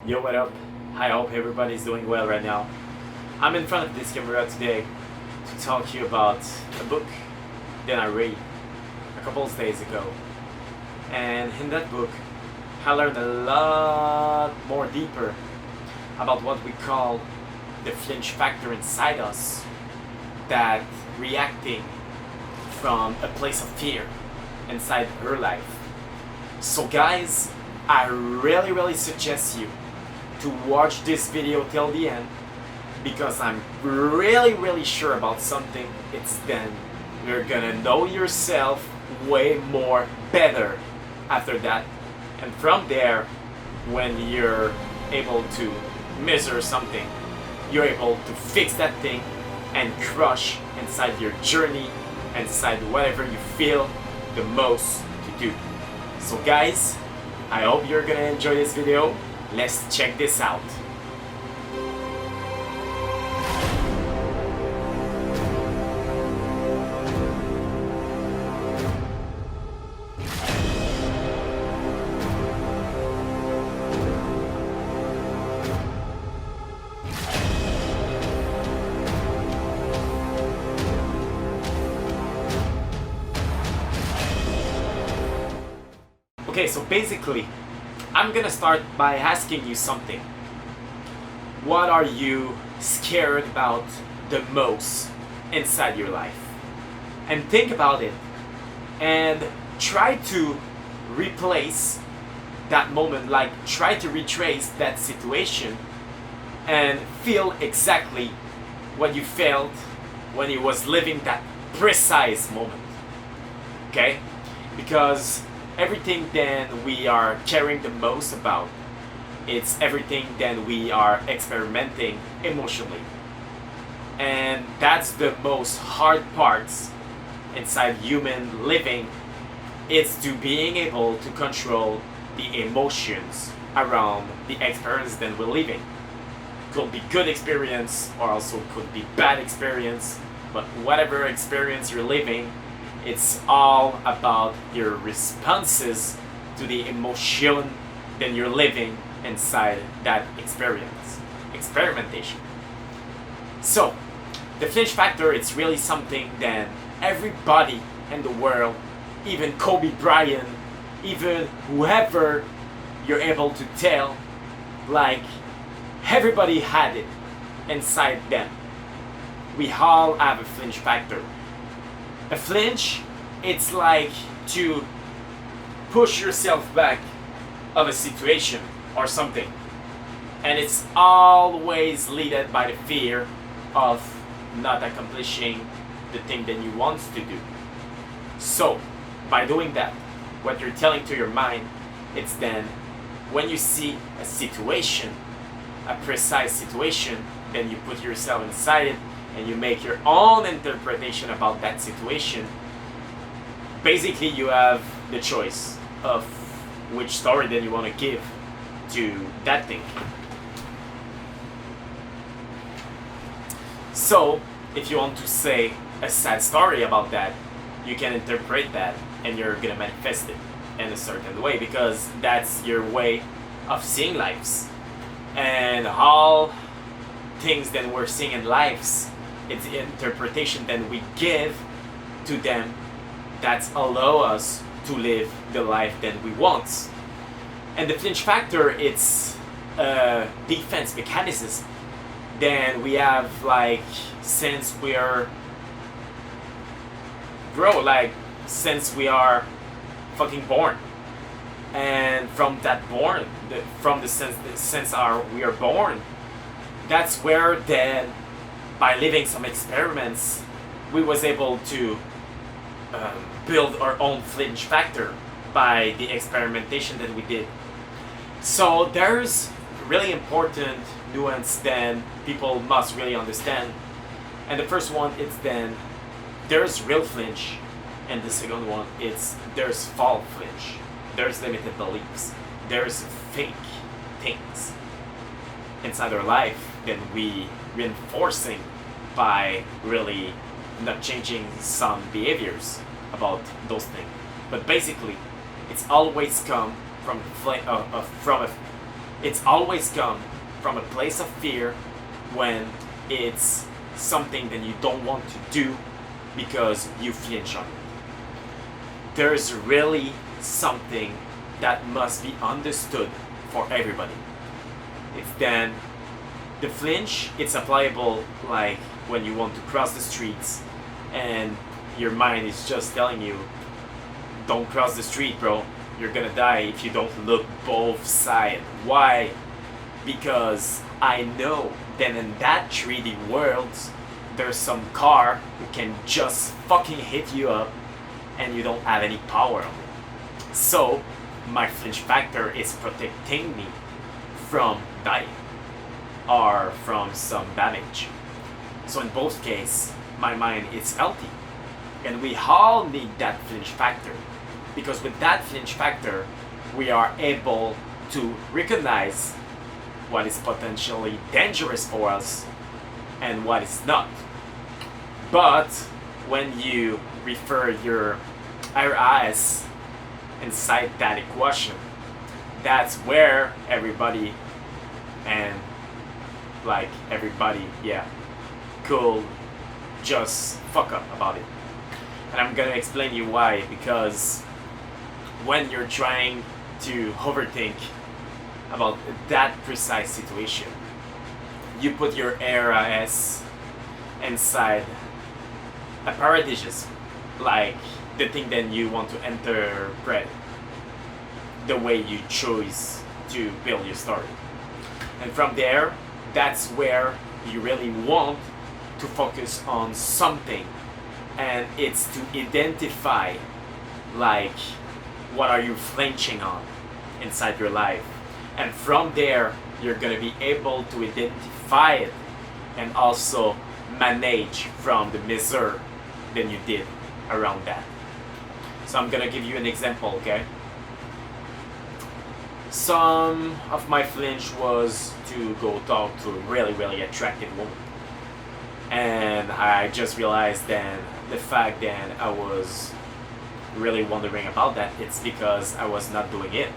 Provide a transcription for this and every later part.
Yo, what up? I hope everybody's doing well right now. I'm in front of this camera today to talk to you about a book that I read a couple of days ago. And in that book, I learned a lot more deeper about what we call the flinch factor inside us, that reacting from a place of fear inside her life. So guys, I really suggest you to watch this video till the end, because I'm really sure about something. It's then you're gonna know yourself way more better after that, and from there, when you're able to measure something, you're able to fix that thing and crush inside your journey, inside whatever you feel the most to do. So guys, I hope you're gonna enjoy this video. Let's check this out. Okay, so basically, I'm gonna start by asking you something. What are you scared about the most inside your life? And think about it and try to replace that moment, like try to retrace that situation and feel exactly what you felt when you was living that precise moment. Okay? Because everything then we are caring the most about, it's everything then we are experimenting emotionally. And that's the most hard parts inside human living. It's to being able to control the emotions around the experience that we're living. Could be good experience or also could be bad experience, but whatever experience you're living, it's all about your responses to the emotion that you're living inside that experimentation. So, the flinch factor, it's really something that everybody in the world, even Kobe Bryant, even whoever you're able to tell, like everybody had it inside them. We all have a flinch factor. A flinch, it's like to push yourself back of a situation or something. And it's always led by the fear of not accomplishing the thing that you want to do. So, by doing that, what you're telling to your mind, it's then when you see a situation, a precise situation, then you put yourself inside it and you make your own interpretation about that situation. Basically, you have the choice of which story that you want to give to that thing. So, if you want to say a sad story about that, you can interpret that and you're gonna manifest it in a certain way, because that's your way of seeing lives. And all things that we're seeing in lives, it's the interpretation that we give to them that allow us to live the life that we want. And the flinch factor, it's a defense mechanism that we have, like, since we are since we are fucking born. And from that born, from the sense we are born, that's where then, by living some experiments, we was able to build our own flinch factor by the experimentation that we did. So there's really important nuance then people must really understand. And the first one is then there's real flinch, and the second one is there's false flinch. There's limited beliefs. There's fake things inside our life that we reinforcing by really not changing some behaviors about those things. But basically, it's always come from It's always come from a place of fear when it's something that you don't want to do because you flinch on it. There's really something that must be understood for everybody. It's then the flinch, it's applicable like when you want to cross the streets and your mind is just telling you, don't cross the street, bro. You're gonna die if you don't look both sides. Why? Because I know that in that 3D world, there's some car who can just fucking hit you up and you don't have any power on it. So, my flinch factor is protecting me from dying or from some damage. So in both cases, my mind is healthy. And we all need that flinch factor. Because with that flinch factor, we are able to recognize what is potentially dangerous for us and what is not. But when you refer your eyes inside that equation, that's where everybody and like everybody, yeah, could just fuck up about it. And I'm gonna explain you why, because when you're trying to overthink about that precise situation, you put your RAS inside a paradigm, like the thing that you want to interpret the way you choose to build your story. And from there, that's where you really want to focus on something, and it's to identify like what are you flinching on inside your life. And from there, you're gonna be able to identify it and also manage from the measure that you did around that. So I'm gonna give you an example, okay? Some of my flinch was to go talk to a really, really attractive woman. And I just realized then the fact that I was really wondering about that, it's because I was not doing it.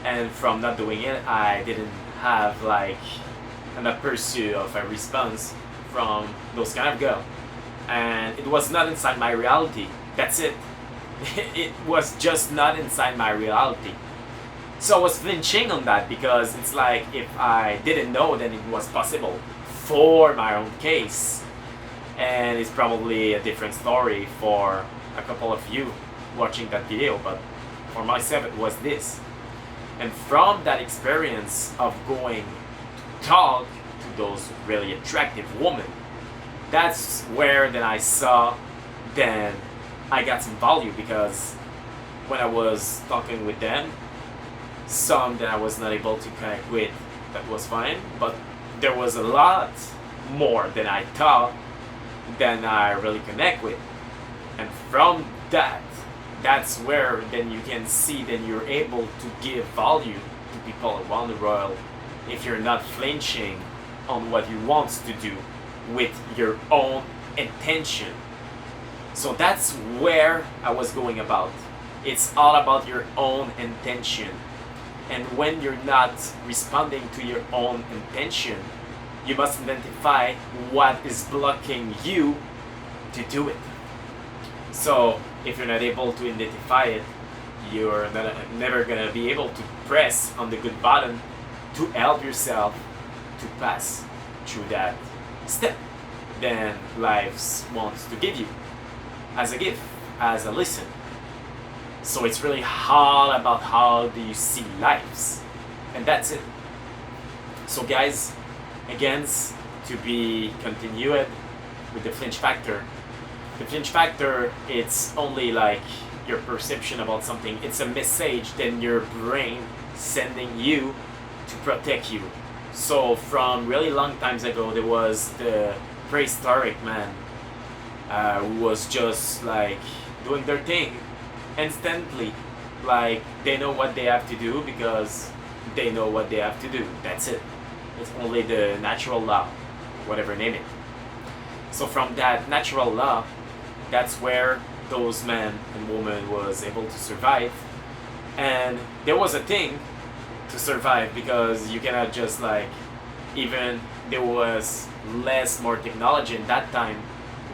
And from not doing it, I didn't have like a pursuit of a response from those kind of girl. And it was not inside my reality. That's it. It was just not inside my reality. So I was flinching on that because it's like if I didn't know, then it was possible for my own case. And it's probably a different story for a couple of you watching that video, but for myself it was this. And from that experience of going to talk to those really attractive women, that's where then I saw then I got some value, because when I was talking with them, some that I was not able to connect with, that was fine, but there was a lot more than I thought than I really connect with. And from that, that's where then you can see that you're able to give value to people around the world if you're not flinching on what you want to do with your own intention. So that's where I was going about. It's all about your own intention. And when you're not responding to your own intention, you must identify what is blocking you to do it. So if you're not able to identify it, you're never gonna be able to press on the good button to help yourself to pass through that step then life wants to give you as a gift, as a lesson. So it's really all about how do you see lives, and that's it. So guys, again, to be continued with the flinch factor. The flinch factor, it's only like your perception about something. It's a message then your brain sending you to protect you. So from really long times ago, there was the prehistoric man who was just like doing their thing instantly. Like they know what they have to do because they know what they have to do. That's it. It's only the natural law, whatever name it. So from that natural law, that's where those men and women was able to survive. And there was a thing to survive, because you cannot just like, even there was more technology in that time,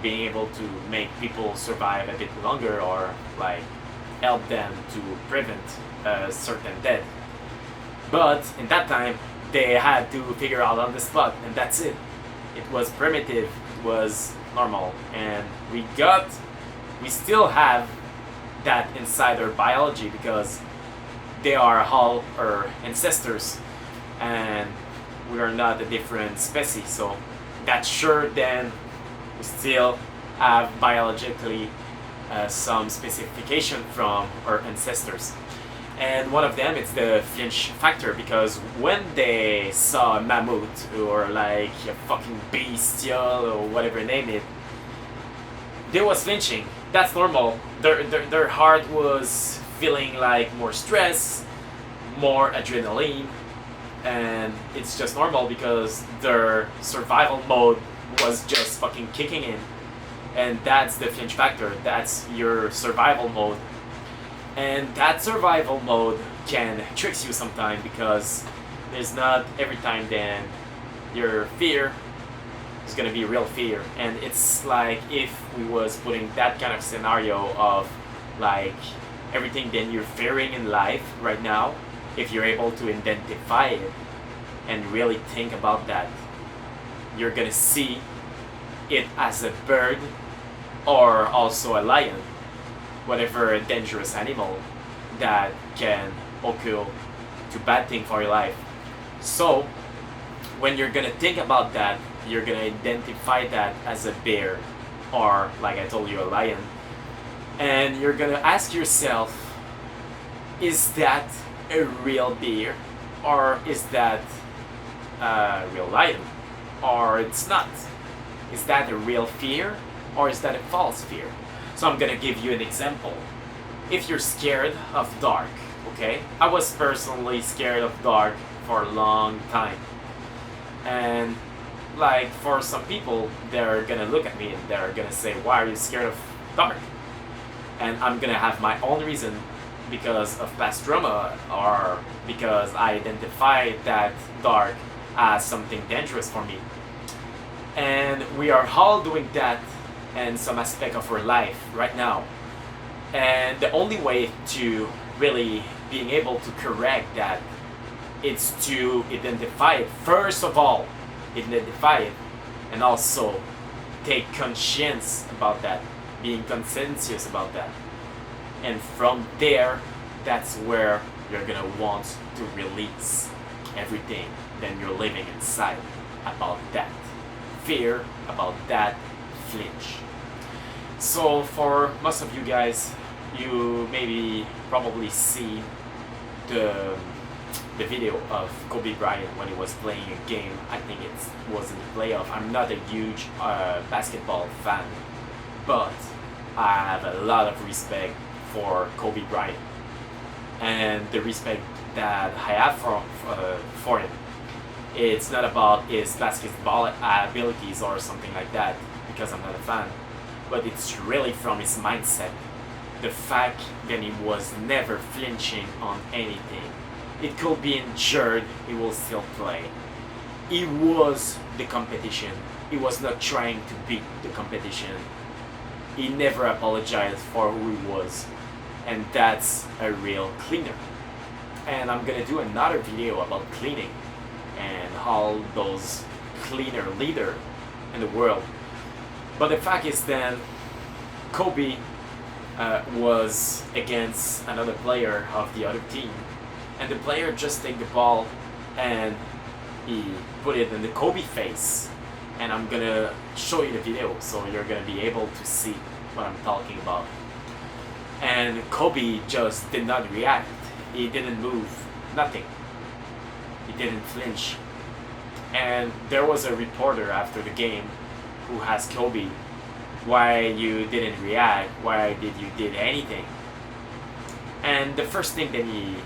being able to make people survive a bit longer, or like help them to prevent a certain death. But in that time, they had to figure out on the spot, and that's it. It was primitive, it was normal, and we still have that inside our biology, because they are all our ancestors, and we are not a different species. So that's sure, then we still have biologically some specification from our ancestors. And one of them is the Flinch factor, because when they saw a mammoth or like a fucking bestial or whatever name it, they was flinching. That's normal. Their heart was feeling like more stress, more adrenaline, and it's just normal because their survival mode was just fucking kicking in. And that's the Flinch factor. That's your survival mode. And that survival mode can trick you sometimes, because there's not every time then your fear is gonna be real fear. And it's like if we was putting that kind of scenario of like everything then you're fearing in life right now, if you're able to identify it and really think about that, you're gonna see it as a bird or also a lion, whatever dangerous animal that can occur to bad thing for your life. So when you're gonna think about that, you're gonna identify that as a bear, or like I told you, a lion, and you're gonna ask yourself, is that a real bear, or is that a real lion, or it's not? Is that a real fear, or is that a false fear? So I'm gonna give you an example. If you're scared of dark, okay? I was personally scared of dark for a long time. And like for some people, they're gonna look at me and they're gonna say, why are you scared of dark? And I'm gonna have my own reason, because of past trauma, or because I identify that dark as something dangerous for me. And we are all doing that in some aspect of our life right now. And the only way to really being able to correct that, it's to identify it. First of all, identify it, and also take conscience about that, being conscientious about that. And from there, that's where you're gonna want to release everything that you're living inside about that fear, about that flinch. So for most of you guys, you maybe probably see the video of Kobe Bryant when he was playing a game. I think it was in the playoff. I'm not a huge basketball fan, but I have a lot of respect for Kobe Bryant, and the respect that I have for him, it's not about his basketball abilities or something like that, because I'm not a fan, but it's really from his mindset. The fact that he was never flinching on anything. It could be injured, he will still play. He was the competition. He was not trying to beat the competition. He never apologized for who he was. And that's a real cleaner. And I'm gonna do another video about cleaning and all those cleaner leader in the world. But the fact is then, Kobe was against another player of the other team, and the player just take the ball and he put it in the Kobe face. And I'm gonna show you the video so you're gonna be able to see what I'm talking about. And Kobe just did not react. He didn't move, nothing. He didn't flinch. And there was a reporter after the game who asked Kobe, why you didn't react, why did you did anything? And the first thing that he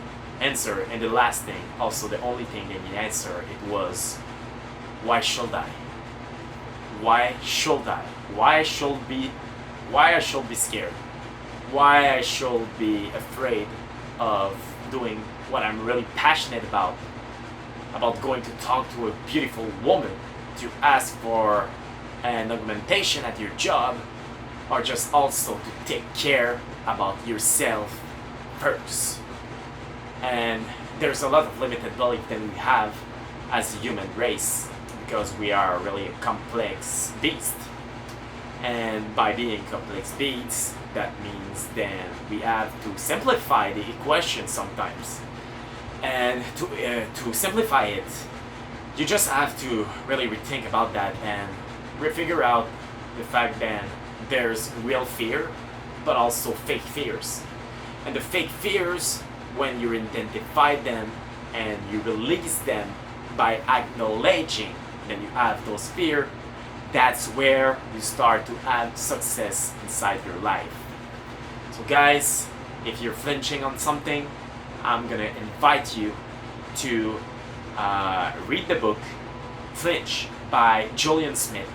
answered, and the last thing, also the only thing that he answered, it was, why should I? Why should I? Why I should be scared? Why I should be afraid of doing what I'm really passionate about going to talk to a beautiful woman to ask for an augmentation at your job, or just also to take care about yourself first. And there's a lot of limited belief that we have as a human race, because we are really a complex beast. And by being complex beasts, that means then we have to simplify the equation sometimes. And to simplify it, you just have to really rethink about that and refigure out the fact that there's real fear, but also fake fears. And the fake fears, when you identify them and you release them by acknowledging that you have those fears, that's where you start to have success inside your life. So guys, if you're flinching on something, I'm gonna invite you to read the book Flinch by Julian Smith,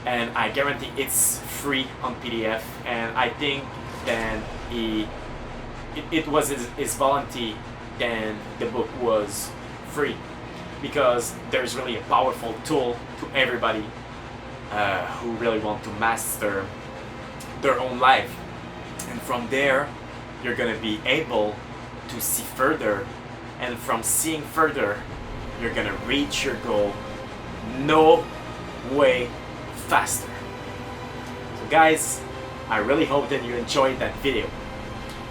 and I guarantee it's free on PDF. And I think then it was his volunteer, then the book was free, because there's really a powerful tool to everybody who really want to master their own life. And from there, you're gonna be able to see further, and from seeing further, you're gonna reach your goal no way faster. So guys, I really hope that you enjoyed that video.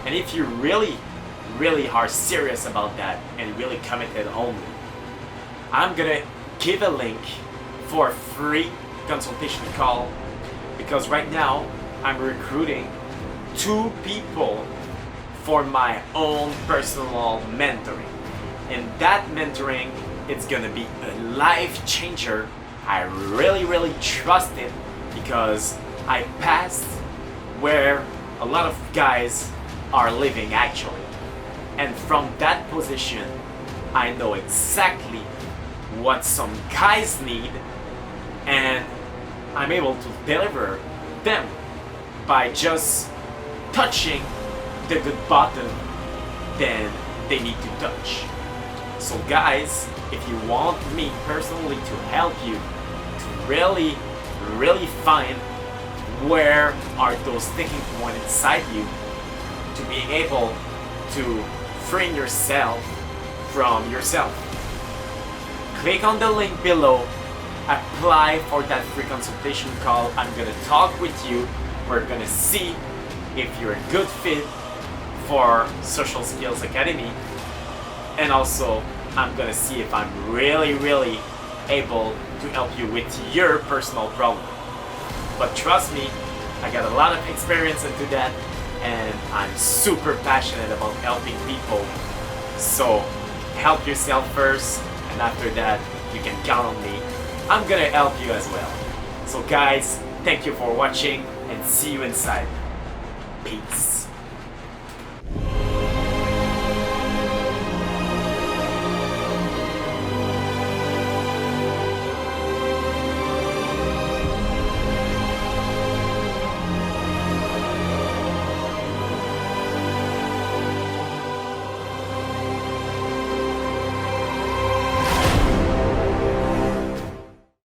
And if you really are serious about that and really committed only, I'm gonna give a link for a free consultation call, because right now I'm recruiting 2 people for my own personal mentoring. And that mentoring, it's gonna be a life changer. I really trust it, because I passed where a lot of guys are living actually. And from that position, I know exactly what some guys need, and I'm able to deliver them by just touching the good button then they need to touch. So guys, if you want me personally to help you to really find where are those sticking points inside you, to being able to free yourself from yourself, click on the link below, apply for that free consultation call. I'm gonna talk with you. We're gonna see if you're a good fit for Social Skills Academy, and also I'm gonna see if I'm really able to help you with your personal problem. But trust me, I got a lot of experience into that, and I'm super passionate about helping people. So help yourself first, and after that you can count on me. I'm gonna help you as well. So guys, thank you for watching, and see you inside. Peace.